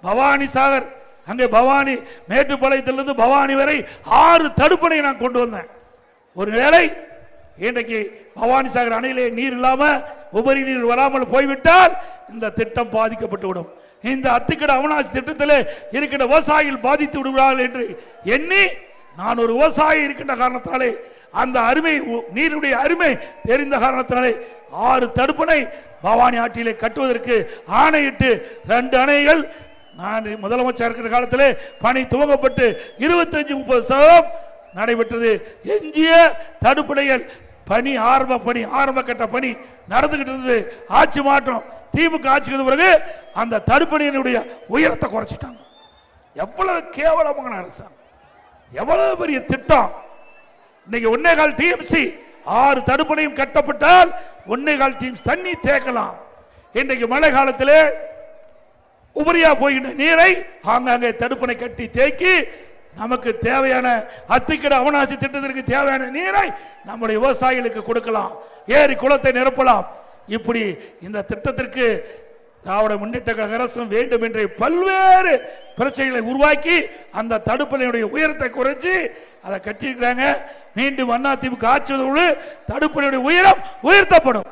பவானி சாகர், அங்கே பவானி மேட்டுப்பாளையத்திலிருந்து பவானி வரை 6 தடுப்பணை நான் கொண்டு வந்தேன். ஒருவேளை இன்றைக்கு பவானி சாகர் அணையிலே நீர் இல்லாம உபரி நீர் வராமல் போய்விட்டால் இந்த திட்டம் பாதிக்கப்பட்டு விடும். இந்த அத்திக்கட அவிநாசி திட்டத்தில் இருக்கின்ற விவசாயிகள் பாதித்து விடுவார்கள் என்று எண்ணி நான் ஒரு விவசாயி இருக்கின்ற காரணத்தினாலே, அந்த அருமை நீருடைய அருமை தெரிந்த காரணத்தினாலே 6 தடுப்பணை பவானி ஆற்றிலே கட்டுவதற்கு ஆணையிட்டு 2 அணைகள் நான் முதலமைச்சர் இருக்கிற காலத்திலே பணி துவங்கப்பட்டு 25-30% நடைபெற்றது. எஞ்சிய தடுப்பணைகள் பணி ஆரம்ப கட்ட பணி நடந்துகிட்டு இருந்தது. ஆட்சி மாற்றம் திமுக ஆட்சிக்கு பிறகு அந்த தடுப்பணையினுடைய உயரத்தை குறைச்சிட்டாங்க. எவ்வளவு கேவலமான அரசாங்கம், எவ்வளவு பெரிய திட்டம். இன்னைக்கு 1.25 டிஎம்சி 6 தடுப்பணையும் கட்டப்பட்டால் 1.25 டிஎம்சி தண்ணி தேக்கலாம். இன்றைக்கு மழை காலத்திலே உபரியா போகின்ற நீரை ஆங்காங்கே தடுப்பணை கட்டி தேக்கி நமக்கு தேவையான அத்திக்கட அவிநாசி திட்டத்திற்கு தேவையான நீரை நம்முடைய விவசாயிகளுக்கு கொடுக்கலாம், ஏரி குளத்தை நிரப்பலாம். இப்படி இந்த திட்டத்திற்கு திராவிட முன்னேற்ற கழக அரசும் வேண்டும் என்ற பல்வேறு பிரச்சனைகளை உருவாக்கி அந்த தடுப்பணையுடைய உயரத்தை குறைச்சி அதை கட்டியிருக்கிறாங்க. மீண்டும் அதிமுக ஆட்சி தடுப்பணையுடைய உயரம் உயர்த்தப்படும்.